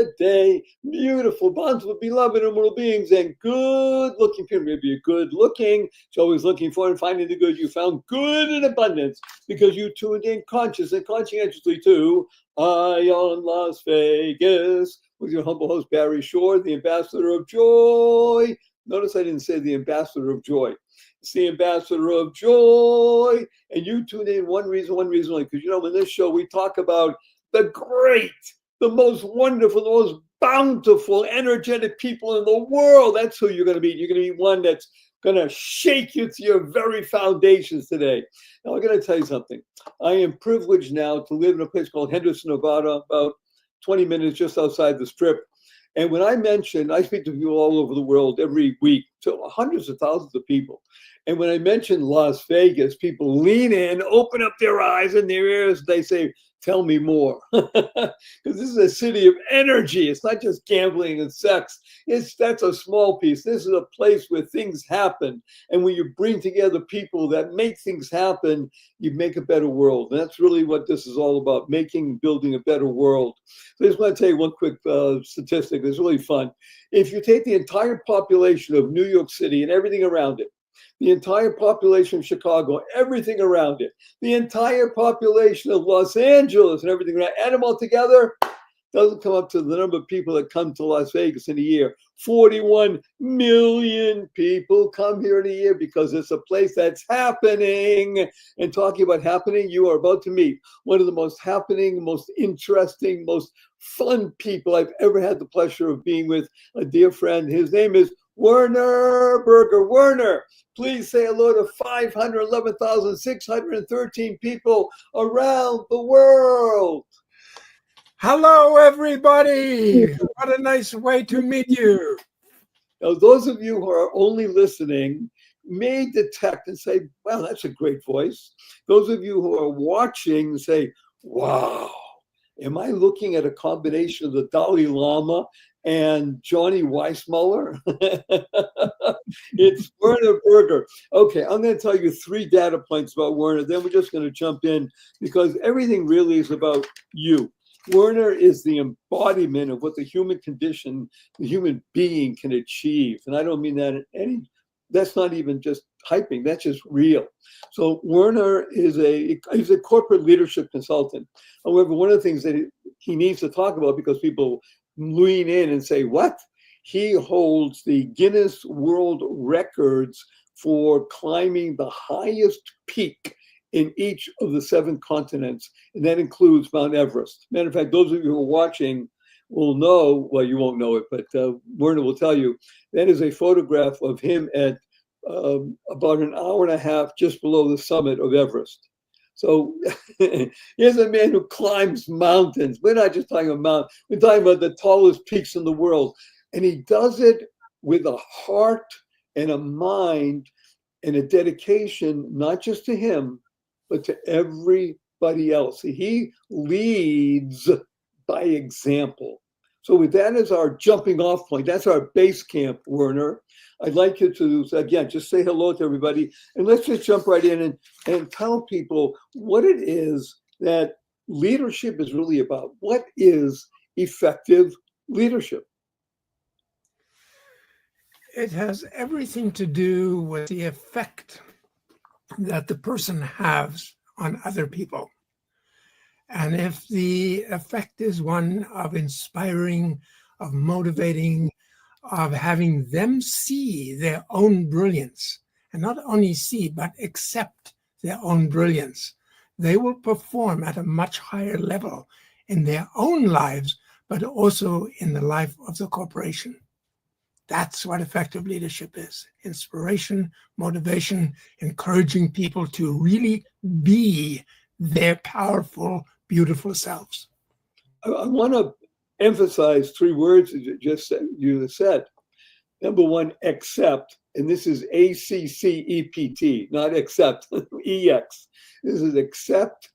good day, beautiful, bountiful, beloved, immortal beings, and good-looking people. Maybe you're good-looking, so always looking for and finding the good. You found good in abundance because you tuned in conscious and conscientiously to Ion Las Vegas with your humble host, Barry Shore, the ambassador of joy. Notice I didn't say the ambassador of joy. It's the ambassador of joy. And you tuned in one reason only, because in this show we talk about the great, the most wonderful, the most bountiful, energetic people in the world. That's who you're going to meet. You're going to meet one that's going to shake you to your very foundations today. Now, I'm going to tell you something. I am privileged now to live in a place called Henderson, Nevada, about 20 minutes just outside the Strip. And when I speak to people all over the world every week, to hundreds of thousands of people. And when I mention Las Vegas, people lean in, open up their eyes and their ears. They say, tell me more. Because this is a city of energy. It's not just gambling and sex. That's a small piece. This is a place where things happen. And when you bring together people that make things happen, you make a better world. And that's really what this is all about, building a better world. So I just want to tell you one quick statistic. It's really fun. If you take the entire population of New York City and everything around it, the entire population of Chicago, everything around it, the entire population of Los Angeles and everything around, add them all together, doesn't come up to the number of people that come to Las Vegas in a year. 41 million people come here in a year because it's a place that's happening. And talking about happening, you are about to meet one of the most happening, most interesting, most fun people I've ever had the pleasure of being with, a dear friend. His name is Werner Berger. Werner, please say hello to 511,613 people around the world. Hello, everybody. What a nice way to meet you. Now, those of you who are only listening may detect and say, wow, that's a great voice. Those of you who are watching say, wow, am I looking at a combination of the Dalai Lama and Johnny Weissmuller? It's Werner Berger. Okay, I'm going to tell you 3 data points about Werner. Then we're just going to jump in because everything really is about you. Werner is the embodiment of what the human condition, the human being can achieve. And I don't mean that that's not even just hyping, that's just real. So Werner he's a corporate leadership consultant. However, one of the things that he needs to talk about, because people lean in and say, what? He holds the Guinness World Records for climbing the highest peak in each of the 7 continents, and that includes Mount Everest. Matter of fact, those of you who are watching will know, well, you won't know it, but Werner will tell you, that is a photograph of him at about an hour and a half just below the summit of Everest. So here's a man who climbs mountains. We're not just talking about mountains, we're talking about the tallest peaks in the world. And he does it with a heart and a mind and a dedication, not just to him, but to everybody else. He leads by example. So with that as our jumping off point, that's our base camp, Werner. I'd like you to, again, just say hello to everybody. And let's just jump right in and tell people what it is that leadership is really about. What is effective leadership? It has everything to do with the effect that the person has on other people. And if the effect is one of inspiring, of motivating, of having them see their own brilliance, and not only see, but accept their own brilliance, they will perform at a much higher level in their own lives, but also in the life of the corporation. That's what effective leadership is. Inspiration, motivation, encouraging people to really be their powerful, beautiful selves. I want to emphasize 3 words that you said. Number 1, accept. And this is ACCEPT, not accept, EX. This is accept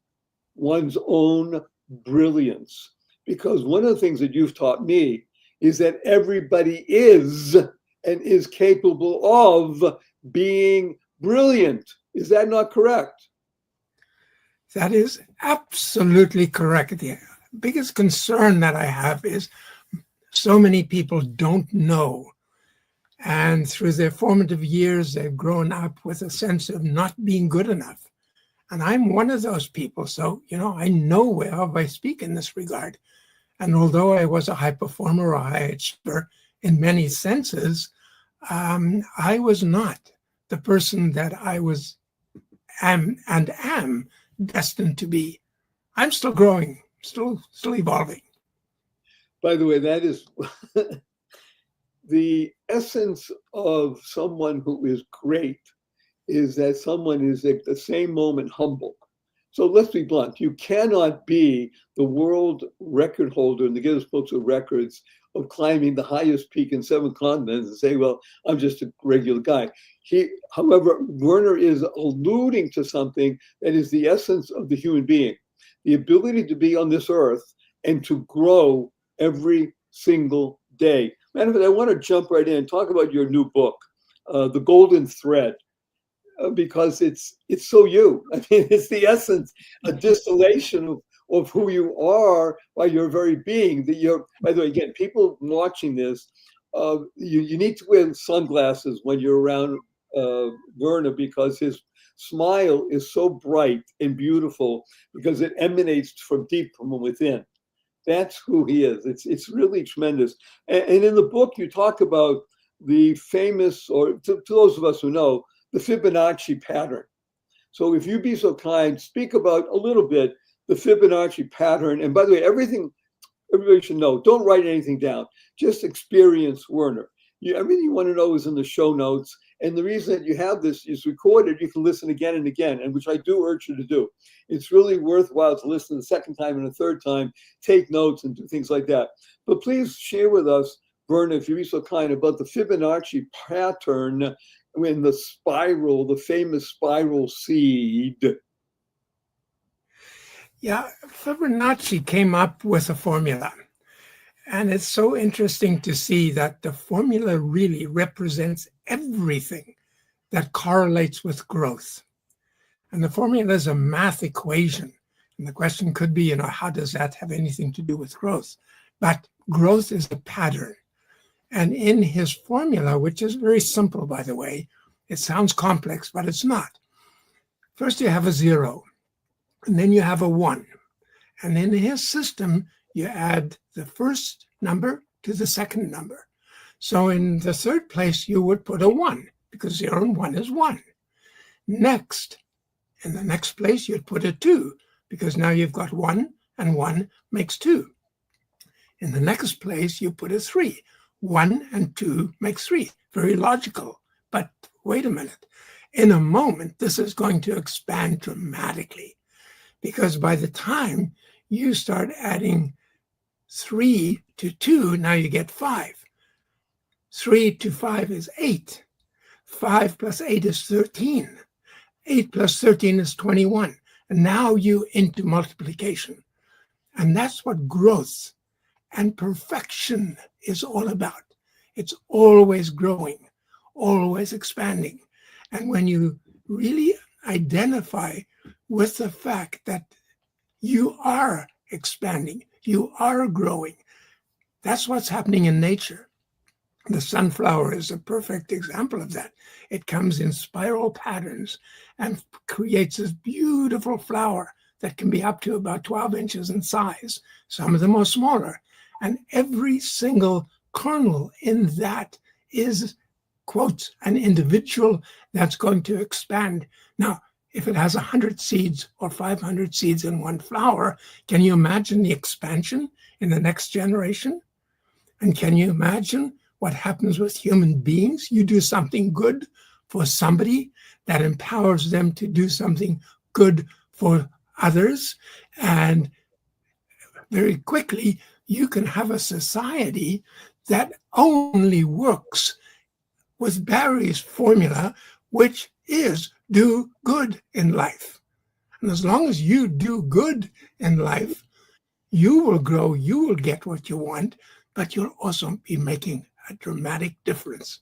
one's own brilliance. Because one of the things that you've taught me is that everybody is and is capable of being brilliant. Is that not correct? That is absolutely correct. The biggest concern that I have is so many people don't know. And through their formative years, they've grown up with a sense of not being good enough. And I'm one of those people. So, I know whereof I speak in this regard. And although I was a high performer or a high achiever in many senses, I was not the person that I am destined to be. I'm still growing, still evolving. By the way, that is the essence of someone who is great, is that someone is at the same moment humble. So let's be blunt. You cannot be the world record holder in the Guinness Books of Records of climbing the highest peak in 7 continents and say, well, I'm just a regular guy. However, Werner is alluding to something that is the essence of the human being, the ability to be on this earth and to grow every single day. Matter of fact, I want to jump right in and talk about your new book, The Golden Thread. Because it's so you. I mean, it's the essence, a distillation of who you are by your very being. By the way, again, people watching this, you need to wear sunglasses when you're around Werner, because his smile is so bright and beautiful because it emanates from deep from within. That's who he is. It's really tremendous. And in the book, you talk about the famous, or to those of us who know, the Fibonacci pattern. So if you be so kind, speak about a little bit the Fibonacci pattern. And by the way, everybody should know, don't write anything down. Just experience Werner. Everything you want to know is in the show notes. And the reason that you have this is recorded, you can listen again and again, and which I do urge you to do. It's really worthwhile to listen the second time and a third time, take notes and do things like that. But please share with us, Werner, if you be so kind, about the Fibonacci pattern in the famous spiral seed. Yeah, Fibonacci came up with a formula. And it's so interesting to see that the formula really represents everything that correlates with growth. And the formula is a math equation. And the question could be, how does that have anything to do with growth? But growth is a pattern. And in his formula, which is very simple, by the way, it sounds complex, but it's not. First, you have a 0, and then you have a 1. And in his system, you add the first number to the second number. So in the third place, you would put a 1, because 0 and 1 is 1. Next, in the next place, you'd put a 2, because now you've got 1, and 1 makes 2. In the next place, you put a 3. 1 and 2 makes 3. Very logical. But wait a minute. In a moment, this is going to expand dramatically, because by the time you start adding 3 to 2, now you get 5. 3 to 5 is 8. 5 plus 8 is 13. 8 plus 13 is 21. And now you into multiplication. And that's what growth and perfection is all about. It's always growing, always expanding. And when you really identify with the fact that you are expanding, you are growing, that's what's happening in nature. The sunflower is a perfect example of that. It comes in spiral patterns and creates this beautiful flower that can be up to about 12 inches in size. Some of them are smaller. And every single kernel in that is, quote, an individual that's going to expand. Now, if it has 100 seeds or 500 seeds in one flower, can you imagine the expansion in the next generation? And can you imagine what happens with human beings? You do something good for somebody that empowers them to do something good for others. And very quickly, you can have a society that only works with Barry's formula, which is do good in life. And as long as you do good in life, you will grow, you will get what you want, but you'll also be making a dramatic difference.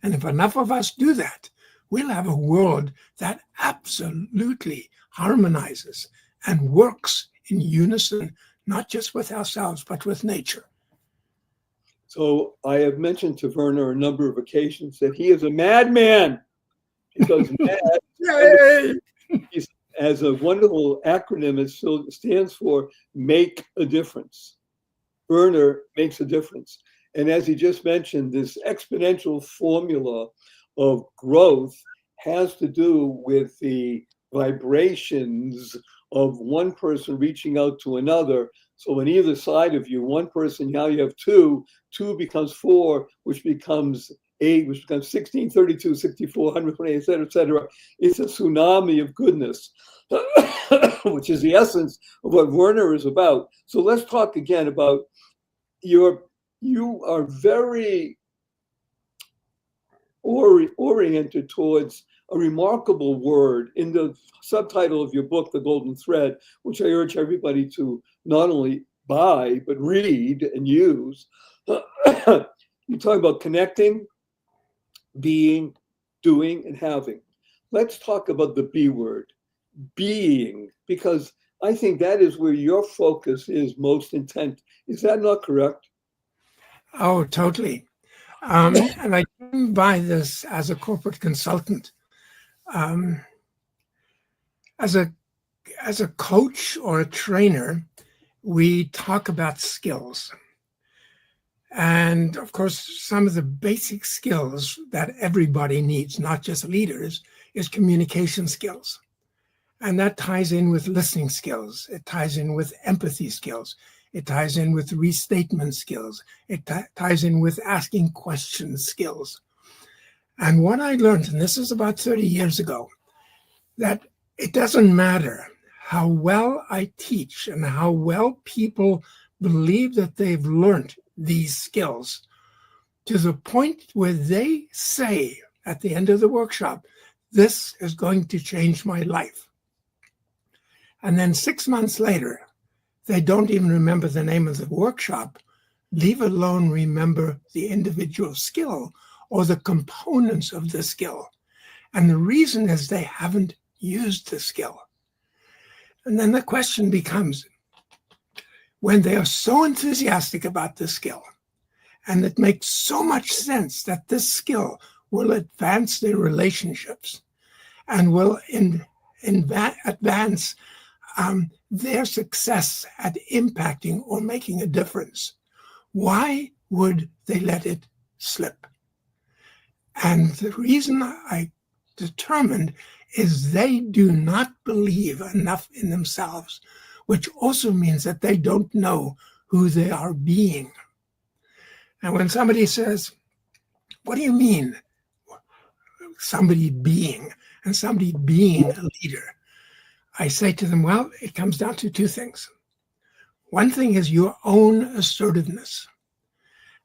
And if enough of us do that, we'll have a world that absolutely harmonizes and works in unison, not just with ourselves, but with nature. So I have mentioned to Werner a number of occasions that he is a madman because mad Yay! as a wonderful acronym, it stands for make a difference. Werner makes a difference. And as he just mentioned, this exponential formula of growth has to do with the vibrations of one person reaching out to another. So on either side of you, one person, now you have two becomes four, which becomes 8, which becomes 16, 32, 64, 128, et cetera. It's a tsunami of goodness, which is the essence of what Werner is about. So let's talk again about you are very oriented towards a remarkable word in the subtitle of your book, The Golden Thread, which I urge everybody to not only buy, but read and use. You talk about connecting, being, doing, and having. Let's talk about the B word, being, because I think that is where your focus is most intent. Is that not correct? Oh, totally. And I came by this as a corporate consultant. As a coach or a trainer, we talk about skills. And of course, some of the basic skills that everybody needs, not just leaders, is communication skills. And that ties in with listening skills. It ties in with empathy skills. It ties in with restatement skills. It ties in with asking questions skills. And what I learned, and this is about 30 years ago, that it doesn't matter how well I teach and how well people believe that they've learned these skills to the point where they say at the end of the workshop, this is going to change my life. And then 6 months later, they don't even remember the name of the workshop, leave alone remember the individual skill or the components of the skill. And the reason is they haven't used the skill. And then the question becomes, when they are so enthusiastic about the skill, and it makes so much sense that this skill will advance their relationships and will advance their success at impacting or making a difference, why would they let it slip? And the reason I determined is they do not believe enough in themselves, which also means that they don't know who they are being. And when somebody says, what do you mean somebody being and somebody being a leader? I say to them, well, it comes down to two things. One thing is your own assertiveness.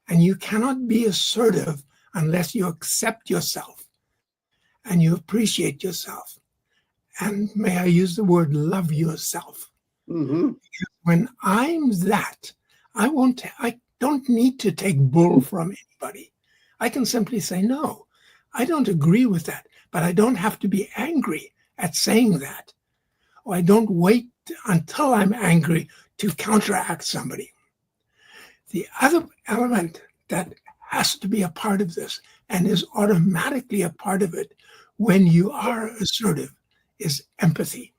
And you cannot be assertive unless you accept yourself and you appreciate yourself. And may I use the word love yourself. Mm-hmm. When I'm that, I don't need to take bull from anybody. I can simply say, no, I don't agree with that, but I don't have to be angry at saying that. Or I don't wait until I'm angry to counteract somebody. The other element that has to be a part of this and is automatically a part of it when you are assertive is empathy.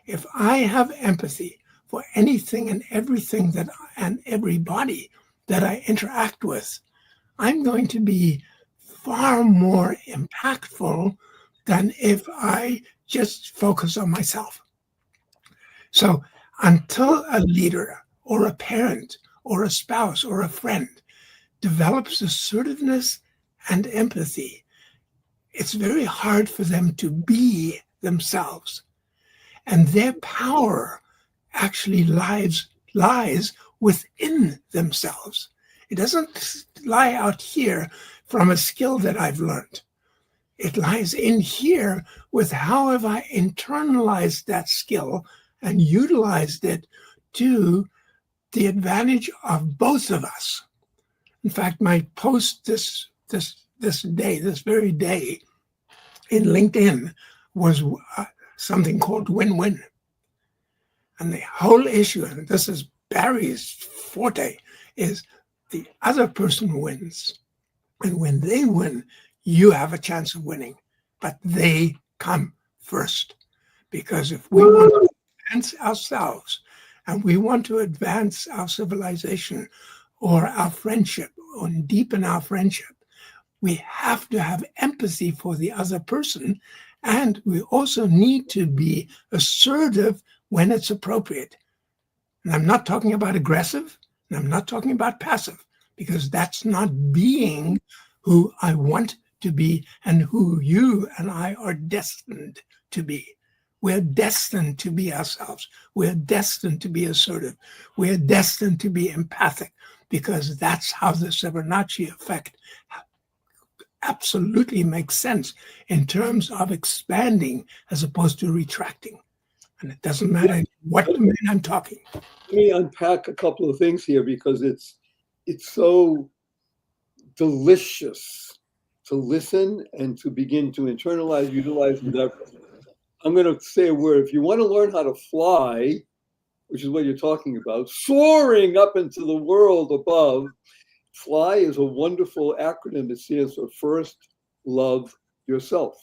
If I have empathy for anything and everything and everybody that I interact with, I'm going to be far more impactful than if I just focus on myself. So until a leader or a parent or a spouse or a friend develops assertiveness and empathy, it's very hard for them to be themselves. And their power actually lies within themselves. It doesn't lie out here from a skill that I've learned. It lies in here with how have I internalized that skill and utilized it to the advantage of both of us. In fact, my post this very day in LinkedIn was something called win-win. And the whole issue, and this is Barry's forte, is the other person wins. And when they win, you have a chance of winning. But they come first. Because if we want to advance ourselves and we want to advance our civilization or our friendship or deepen our friendship, we have to have empathy for the other person. And we also need to be assertive when it's appropriate. And I'm not talking about aggressive, and I'm not talking about passive, because that's not being who I want to be and who you and I are destined to be. We're destined to be ourselves. We're destined to be assertive. We're destined to be empathic, because that's how the Fibonacci effect absolutely makes sense in terms of expanding as opposed to retracting. And it doesn't matter what domain I'm talking. Let me unpack a couple of things here, because it's so delicious to listen and to begin to internalize, utilize, and I'm going to say a word. If you want to learn how to fly, which is what you're talking about, soaring up into the world above, FLY is a wonderful acronym that stands for First Love Yourself.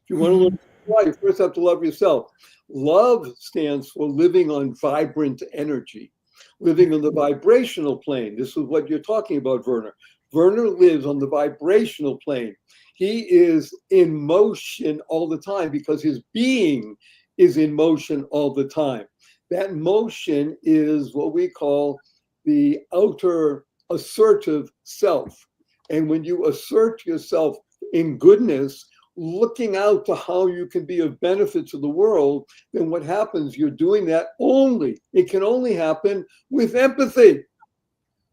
If you want to learn to fly, you first have to love yourself. Love stands for living on vibrant energy, living on the vibrational plane. This is what you're talking about, Werner. Werner lives on the vibrational plane. He is in motion all the time because his being is in motion all the time. That motion is what we call the outer assertive self. And when you assert yourself in goodness, looking out to how you can be of benefit to the world, then what happens? You're doing that only. It can only happen with empathy.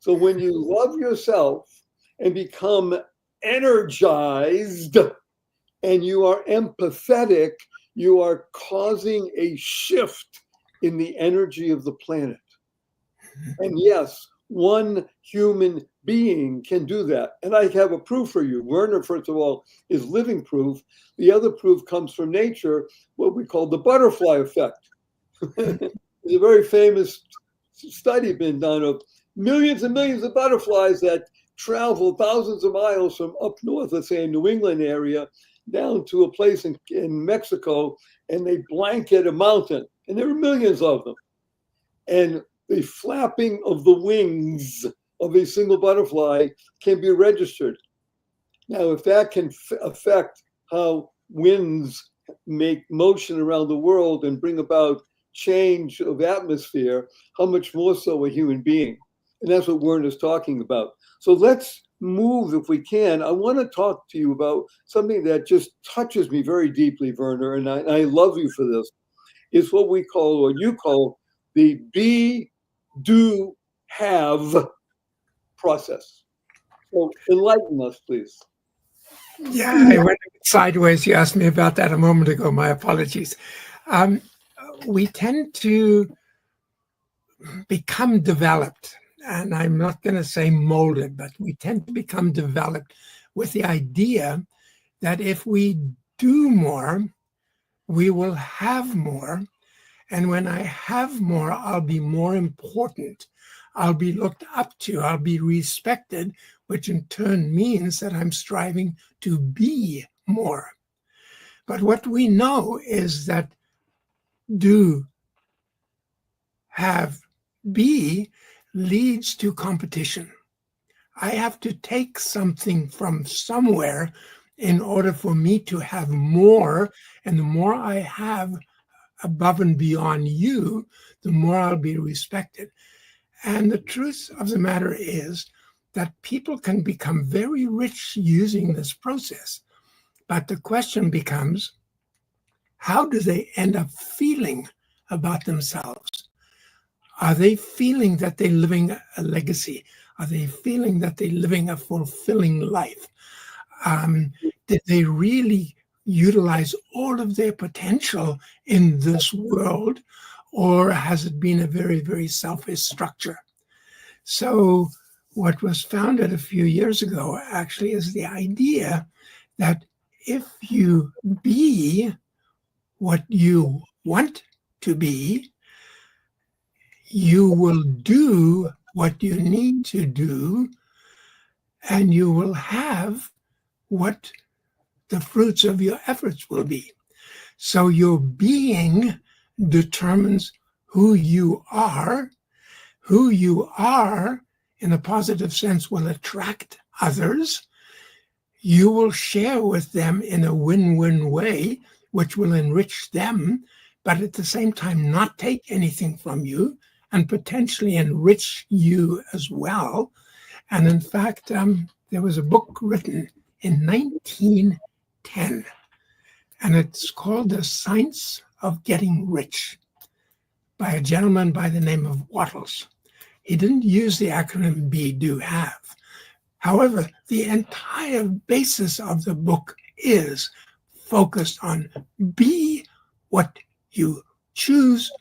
So when you love yourself and become energized and you are empathetic, you are causing a shift in the energy of the planet. And yes, one human being can do that. And I have a proof for you. Werner, first of all, is living proof. The other proof comes from nature, what we call the butterfly effect. There's a very famous study been done of millions and millions of butterflies that travel thousands of miles from up north, let's say in New England area, down to a place in Mexico, and they blanket a mountain. And there are millions of them. And the flapping of the wings of a single butterfly can be registered. Now, if that can affect how winds make motion around the world and bring about change of atmosphere, how much more so a human being? And that's what Werner's talking about. So let's move, if we can. I want to talk to you about something that just touches me very deeply, Werner, and I love you for this. It's what we call, or you call, the be, do, have process. So enlighten us, please. Yeah, I went sideways. You asked me about that a moment ago. My apologies. We tend to become developed, and I'm not going to say molded, but we tend to become developed with the idea that if we do more, we will have more. And when I have more, I'll be more important. I'll be looked up to. I'll be respected, which in turn means that I'm striving to be more. But what we know is that do, have, be leads to competition. I have to take something from somewhere in order for me to have more. And the more I have above and beyond you, the more I'll be respected. And the truth of the matter is that people can become very rich using this process. But the question becomes, how do they end up feeling about themselves? Are they feeling that they're living a legacy? Are they feeling that they're living a fulfilling life? Did they really utilize all of their potential in this world, or has it been a very, very selfish structure? So what was founded a few years ago actually is the idea that if you be what you want to be, you will do what you need to do, and you will have what the fruits of your efforts will be. So your being determines who you are. Who you are, in a positive sense, will attract others. You will share with them in a win-win way, which will enrich them, but at the same time not take anything from you and potentially enrich you as well. And in fact, there was a book written in 1910, and it's called The Science of Getting Rich by a gentleman by the name of Wattles. He didn't use the acronym be, do, have. However, the entire basis of the book is focused on be what you choose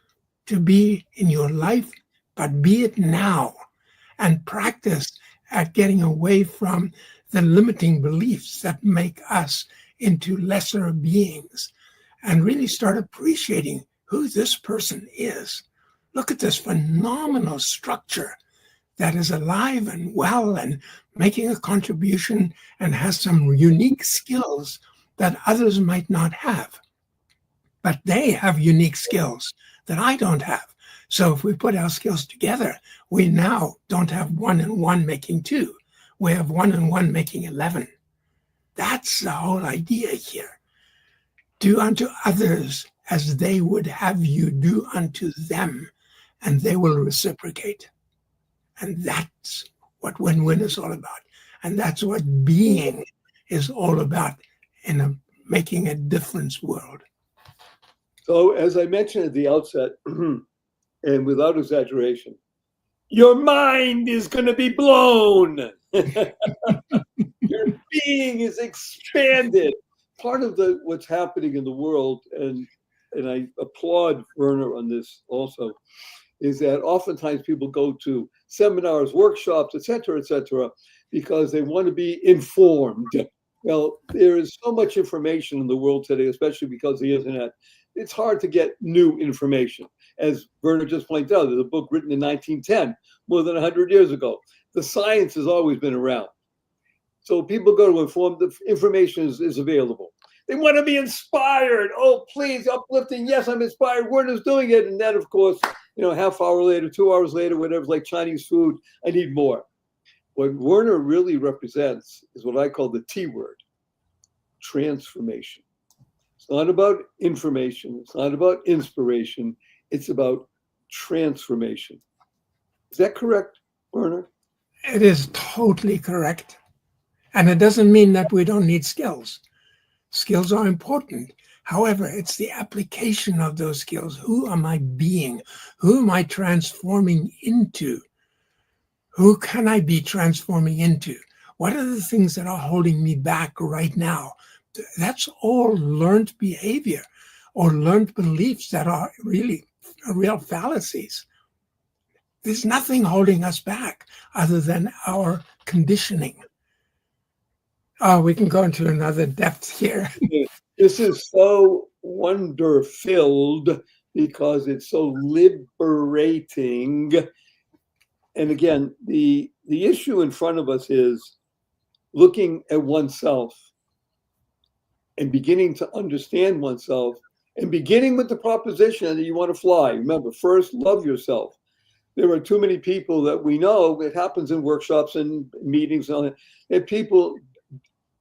to be in your life, but be it now, and practice at getting away from the limiting beliefs that make us into lesser beings, and really start appreciating who this person is. Look at this phenomenal structure that is alive and well and making a contribution and has some unique skills that others might not have. But they have unique skills that I don't have. So if we put our skills together, we now don't have 1 and 1 making 2. We have 1 and 1 making 11. That's the whole idea here. Do unto others as they would have you do unto them, and they will reciprocate. And that's what win-win is all about. And that's what being is all about in making a difference world. So as I mentioned at the outset, and without exaggeration, your mind is going to be blown. Your being is expanded. Part of what's happening in the world, and I applaud Werner on this also, is that oftentimes people go to seminars, workshops, et cetera, because they want to be informed. Well, there is so much information in the world today, especially because of the internet. It's hard to get new information. As Werner just pointed out, there's a book written in 1910, more than 100 years ago. The science has always been around. So people go to inform, the information is available. They want to be inspired. Oh, please, uplifting. Yes, I'm inspired. Werner's doing it. And then, of course, half hour later, 2 hours later, whatever's like Chinese food, I need more. What Werner really represents is what I call the T word, transformation. It's not about information. It's not about inspiration. It's about transformation. Is that correct, Werner? It is totally correct. And it doesn't mean that we don't need skills. Skills are important. However, it's the application of those skills. Who am I being? Who am I transforming into? Who can I be transforming into? What are the things that are holding me back right now? That's all learned behavior or learned beliefs that are really real fallacies. There's nothing holding us back other than our conditioning. Oh, we can go into another depth here. This is so wonder-filled because it's so liberating. And again, the issue in front of us is looking at oneself and beginning to understand oneself and beginning with the proposition that you want to fly. Remember, first, love yourself. There are too many people that we know, it happens in workshops and meetings and all that people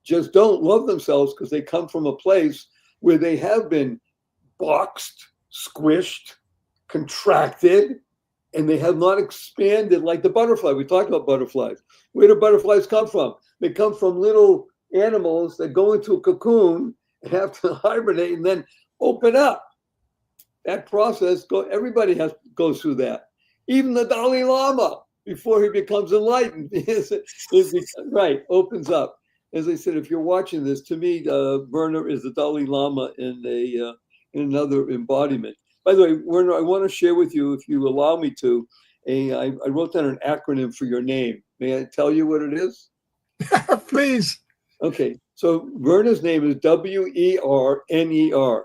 just don't love themselves because they come from a place where they have been boxed, squished, contracted, and they have not expanded like the butterfly. We talked about butterflies. Where do butterflies come from? They come from little animals that go into a cocoon and have to hibernate and then open up. That process, everybody goes through that. Even the Dalai Lama, before he becomes enlightened, opens up. As I said, if you're watching this, to me, Werner is the Dalai Lama in another embodiment. By the way, Werner, I want to share with you, if you allow me to, I wrote down an acronym for your name. May I tell you what it is? Please. Okay, so Werner's name is WERNER.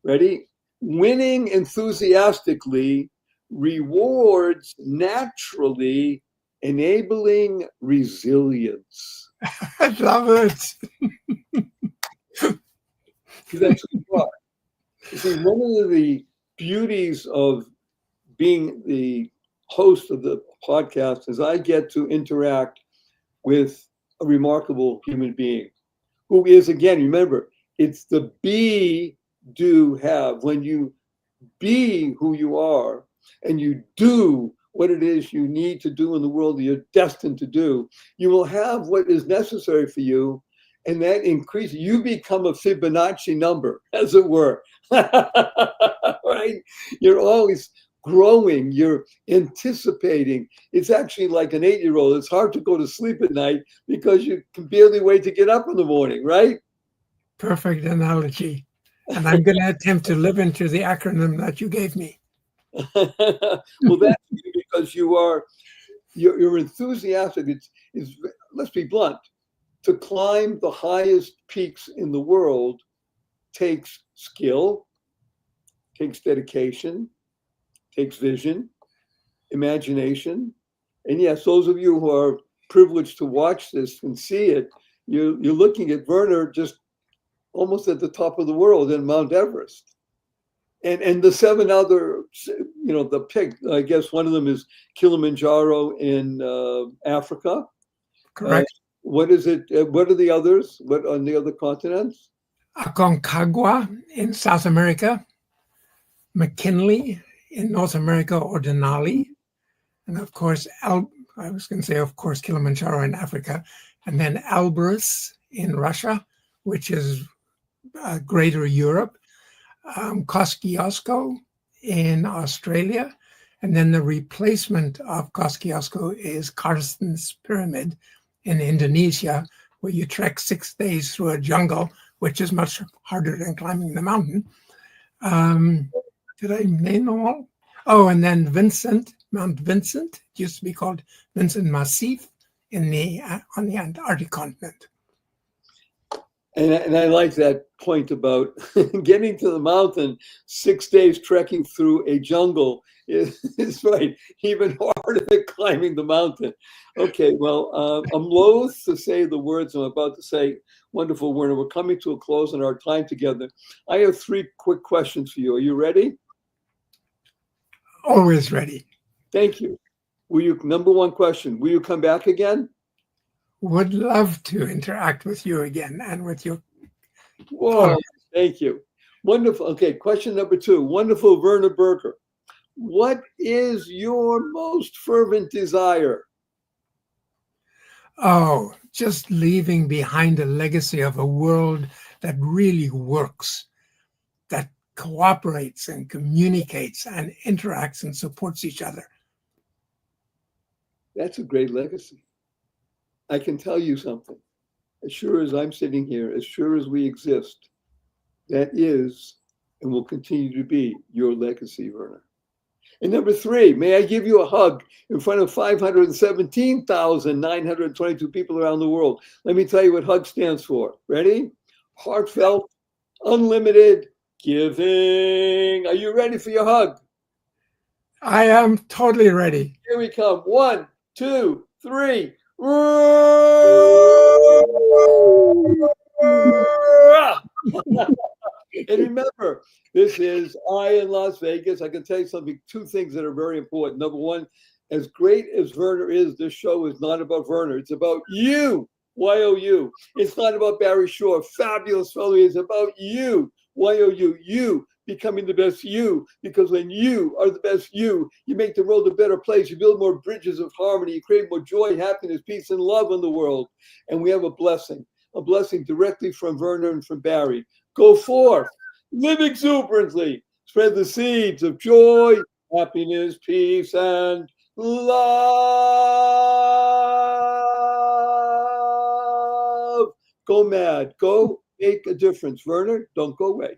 Ready? Winning enthusiastically rewards naturally, enabling resilience. I love it. That's who you are. You see, one of the beauties of being the host of the podcast is I get to interact with a remarkable human being who is, again, remember, it's the be, do, have. When you be who you are and you do what it is you need to do in the world that you're destined to do, you will have what is necessary for you. And that increases, you become a Fibonacci number, as it were. Right? You're always growing, you're anticipating. It's actually like an 8-year-old. It's hard to go to sleep at night because you can barely wait to get up in the morning, right? Perfect analogy. And I'm going to attempt to live into the acronym that you gave me. Well, that's because you're enthusiastic. It's, let's be blunt, to climb the highest peaks in the world takes skill, takes dedication, takes vision, imagination. And yes, those of you who are privileged to watch this and see it, you're looking at Werner just almost at the top of the world in Mount Everest. And the 7 other, the pick, I guess one of them is Kilimanjaro in Africa. Correct. What is it? What are the others? What on the other continents? Aconcagua in South America, McKinley in North America, or Denali, and of course, Kilimanjaro in Africa, and then Elbrus in Russia, which is Greater Europe, Kosciuszko in Australia, and then the replacement of Kosciuszko is Karsten's Pyramid in Indonesia, where you trek 6 days through a jungle, which is much harder than climbing the mountain. Did I name them all? Oh, and then Mount Vincent, it used to be called Vincent Massif on the Antarctic continent. And I like that point about getting to the mountain, 6 days trekking through a jungle is right, even harder than climbing the mountain. Okay, well, I'm loath to say the words I'm about to say. Wonderful, Werner. We're coming to a close in our time together. I have 3 quick questions for you. Are you ready? Always ready. Thank you. Number 1 question, will you come back again? Would love to interact with you again and with you. Whoa, thank you. Wonderful. Okay, question number 2. Wonderful Werner Berger. What is your most fervent desire? Oh, just leaving behind a legacy of a world that really works, that cooperates and communicates and interacts and supports each other. That's a great legacy. I can tell you something. As sure as I'm sitting here, as sure as we exist, that is and will continue to be your legacy, Werner. And number 3, may I give you a hug in front of 517,922 people around the world. Let me tell you what HUG stands for. Ready? Heartfelt, unlimited giving. Are you ready for your hug? I am totally ready. Here we come. 1, 2, 3. And remember, this is in Las Vegas. I can tell you something, 2 things that are very important. Number 1, as great as Werner is, this show is not about Werner. It's about you, Y-O-U. It's not about Barry Shore, fabulous fellow. It's about you, Y-O-U, you becoming the best you. Because when you are the best you make the world a better place. You build more bridges of harmony. You create more joy, happiness, peace, and love in the world. And we have a blessing directly from Werner and from Barry. Go forth, live exuberantly, spread the seeds of joy, happiness, peace, and love. Go mad. Go make a difference. Werner, don't go away.